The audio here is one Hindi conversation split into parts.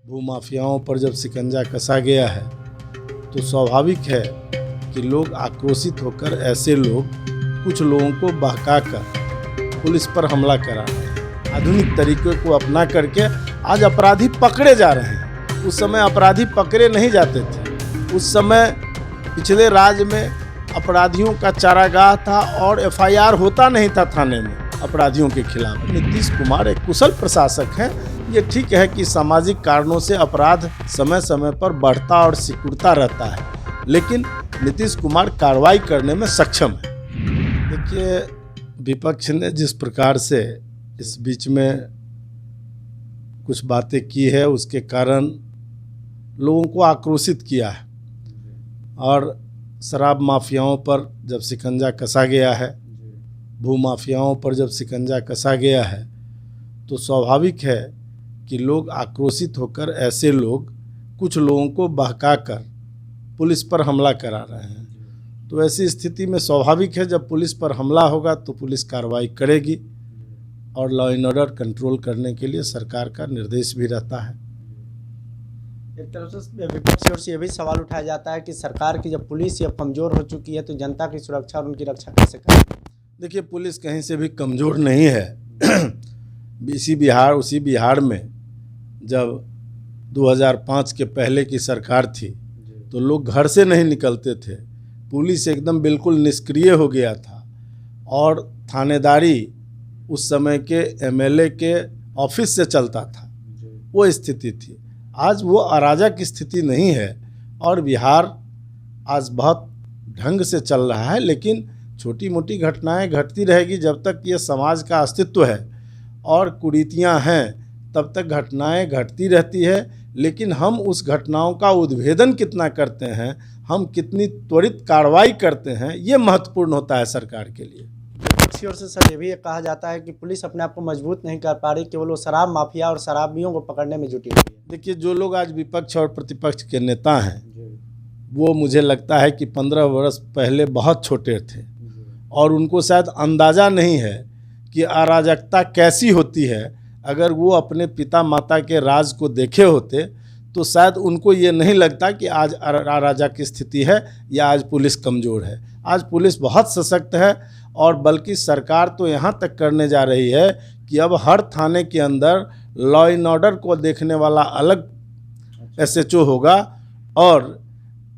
भूमाफियाओं पर जब शिकंजा कसा गया है तो स्वाभाविक है कि लोग आक्रोशित होकर ऐसे लोग कुछ लोगों को बहकाकर पुलिस पर हमला करा रहे हैं। आधुनिक तरीके को अपना करके आज अपराधी पकड़े जा रहे हैं। उस समय अपराधी पकड़े नहीं जाते थे। उस समय पिछले राज्य में अपराधियों का चारागाह था और एफआईआर होता नहीं था थाने में अपराधियों के खिलाफ। नीतीश कुमार एक कुशल प्रशासक हैं। ये ठीक है कि सामाजिक कारणों से अपराध समय समय पर बढ़ता और सिकुड़ता रहता है, लेकिन नीतीश कुमार कार्रवाई करने में सक्षम है। देखिए, विपक्ष ने जिस प्रकार से इस बीच में कुछ बातें की है, उसके कारण लोगों को आक्रोशित किया है। और शराब माफियाओं पर जब शिकंजा कसा गया है, भूमाफियाओं पर जब शिकंजा कसा गया है, तो स्वाभाविक है कि लोग आक्रोशित होकर ऐसे लोग कुछ लोगों को बहकाकर पुलिस पर हमला करा रहे हैं। तो ऐसी स्थिति में स्वाभाविक है जब पुलिस पर हमला होगा तो पुलिस कार्रवाई करेगी और लॉ एंड ऑर्डर कंट्रोल करने के लिए सरकार का निर्देश भी रहता है। एक तरफ से विपक्ष की ओर से यह भी सवाल उठाया जाता है कि सरकार की जब पुलिस अब कमज़ोर हो चुकी है तो जनता की सुरक्षा और उनकी रक्षा कैसे करें? देखिए, पुलिस कहीं से भी कमज़ोर नहीं है। उसी बिहार में जब 2005 के पहले की सरकार थी तो लोग घर से नहीं निकलते थे। पुलिस एकदम बिल्कुल निष्क्रिय हो गया था और थानेदारी उस समय के एमएलए के ऑफिस से चलता था। वो स्थिति थी। आज वो अराजक स्थिति नहीं है और बिहार आज बहुत ढंग से चल रहा है, लेकिन छोटी मोटी घटनाएं घटती रहेगी। जब तक ये समाज का अस्तित्व है और कुरीतियां हैं तब तक घटनाएं घटती रहती है। लेकिन हम उस घटनाओं का उद्भेदन कितना करते हैं, हम कितनी त्वरित कार्रवाई करते हैं, ये महत्वपूर्ण होता है सरकार के लिए। विपक्ष की ओर से सर ये भी कहा जाता है कि पुलिस अपने आप को मजबूत नहीं कर पा रही, केवल वो शराब माफिया और शराबियों को पकड़ने में जुटी हुई है। देखिए, जो लोग आज विपक्ष और प्रतिपक्ष के नेता हैं वो मुझे लगता है कि 15 वर्ष पहले बहुत छोटे थे और उनको शायद अंदाज़ा नहीं है कि अराजकता कैसी होती है। अगर वो अपने पिता माता के राज को देखे होते तो शायद उनको ये नहीं लगता कि आज अराजक स्थिति है या आज पुलिस कमज़ोर है। आज पुलिस बहुत सशक्त है और बल्कि सरकार तो यहाँ तक करने जा रही है कि अब हर थाने के अंदर लॉ एंड ऑर्डर को देखने वाला अलग एसएचओ होगा और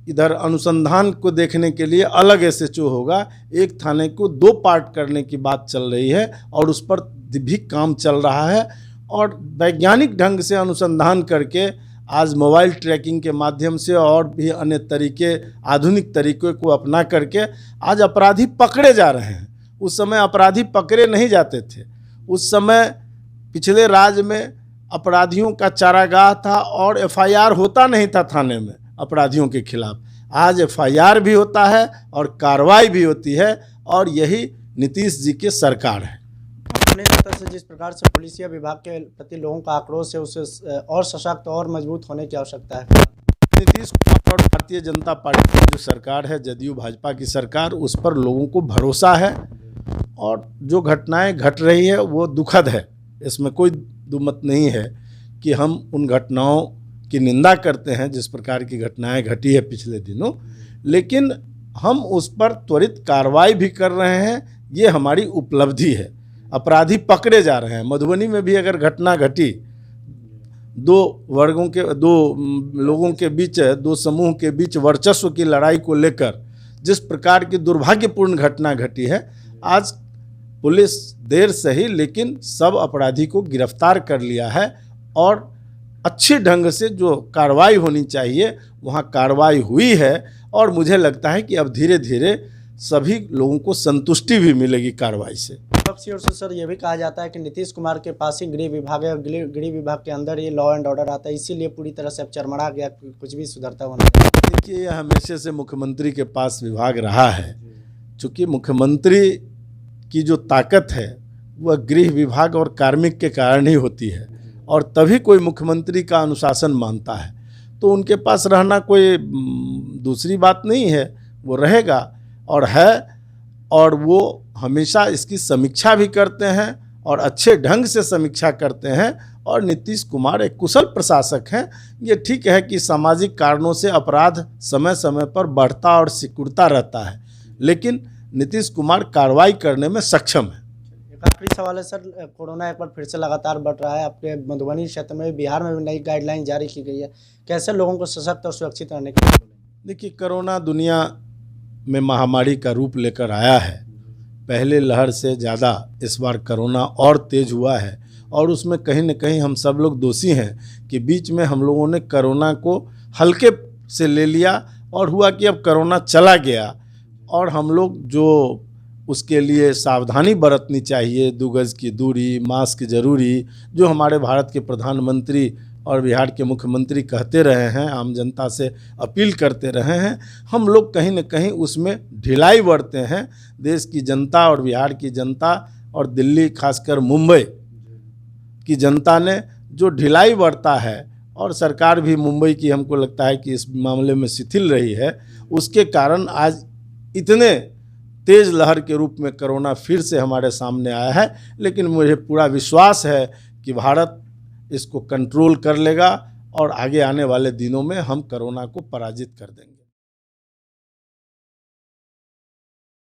इधर अनुसंधान को देखने के लिए अलग एसएचओ होगा। एक थाने को 2 पार्ट करने की बात चल रही है और उस पर भी काम चल रहा है। और वैज्ञानिक ढंग से अनुसंधान करके आज मोबाइल ट्रैकिंग के माध्यम से और भी अन्य तरीके, आधुनिक तरीक़ों को अपना करके आज अपराधी पकड़े जा रहे हैं। उस समय अपराधी पकड़े नहीं जाते थे। उस समय पिछले राज्य में अपराधियों का चारागाह था और एफआईआर होता नहीं था थाने में अपराधियों के खिलाफ। आज एफआईआर भी होता है और कार्रवाई भी होती है और यही नीतीश जी की सरकार है। अपने स्तर से जिस प्रकार से पुलिसिया विभाग के प्रति लोगों का आक्रोश है, उसे और सशक्त और मजबूत होने की आवश्यकता है। नीतीश कुमार और भारतीय जनता पार्टी की जो सरकार है, जदयू भाजपा की सरकार, उस पर लोगों को भरोसा है और जो घटनाएं घट रही है वो दुखद है। इसमें कोई दुमत नहीं है कि हम उन घटनाओं की निंदा करते हैं जिस प्रकार की घटनाएं घटी है पिछले दिनों, लेकिन हम उस पर त्वरित कार्रवाई भी कर रहे हैं। ये हमारी उपलब्धि है। अपराधी पकड़े जा रहे हैं। मधुबनी में भी अगर घटना घटी, 2 लोगों के बीच, 2 समूह के बीच वर्चस्व की लड़ाई को लेकर जिस प्रकार की दुर्भाग्यपूर्ण घटना घटी है, आज पुलिस देर से ही लेकिन सब अपराधी को गिरफ्तार कर लिया है और अच्छे ढंग से जो कार्रवाई होनी चाहिए वहाँ कार्रवाई हुई है। और मुझे लगता है कि अब धीरे धीरे सभी लोगों को संतुष्टि भी मिलेगी कार्रवाई से। विपक्ष की ओर से सर ये भी कहा जाता है कि नीतीश कुमार के पास ही गृह विभाग है और गृह विभाग के अंदर ये लॉ एंड ऑर्डर आता है, इसीलिए पूरी तरह से अब चरमरा गया, कुछ भी सुधरता हुआ नहीं। देखिए, यह हमेशा से मुख्यमंत्री के पास विभाग रहा है। चूँकि मुख्यमंत्री की जो ताकत है वह गृह विभाग और कार्मिक के कारण ही होती है और तभी कोई मुख्यमंत्री का अनुशासन मानता है। तो उनके पास रहना कोई दूसरी बात नहीं है, वो रहेगा और है और वो हमेशा इसकी समीक्षा भी करते हैं और अच्छे ढंग से समीक्षा करते हैं और नीतीश कुमार एक कुशल प्रशासक हैं। ये ठीक है कि सामाजिक कारणों से अपराध समय समय पर बढ़ता और सिकुड़ता रहता है, लेकिन नीतीश कुमार कार्रवाई करने में सक्षम है। एक आखिरी सवाल है सर, कोरोना एक बार फिर से लगातार बढ़ रहा है। आपके मधुबनी क्षेत्र में, बिहार में भी नई गाइडलाइन जारी की गई है। कैसे लोगों को सशक्त और सुरक्षित रहने के लिए बोलेंगे? देखिए, कोरोना दुनिया में महामारी का रूप लेकर आया है। पहले लहर से ज़्यादा इस बार कोरोना और तेज़ हुआ है, और उसमें कहीं न कहीं हम सब लोग दोषी हैं कि बीच में हम लोगों ने कोरोना को हल्के से ले लिया और हुआ कि अब कोरोना चला गया, और हम लोग जो उसके लिए सावधानी बरतनी चाहिए, 2 गज की दूरी, मास्क ज़रूरी, जो हमारे भारत के प्रधानमंत्री और बिहार के मुख्यमंत्री कहते रहे हैं, आम जनता से अपील करते रहे हैं, हम लोग कहीं न कहीं उसमें ढिलाई बरते हैं। देश की जनता और बिहार की जनता और दिल्ली, खासकर मुंबई की जनता ने जो ढिलाई बरता है, और सरकार भी मुंबई की हमको लगता है कि इस मामले में शिथिल रही है, उसके कारण आज इतने तेज़ लहर के रूप में कोरोना फिर से हमारे सामने आया है। लेकिन मुझे पूरा विश्वास है कि भारत इसको कंट्रोल कर लेगा और आगे आने वाले दिनों में हम कोरोना को पराजित कर देंगे।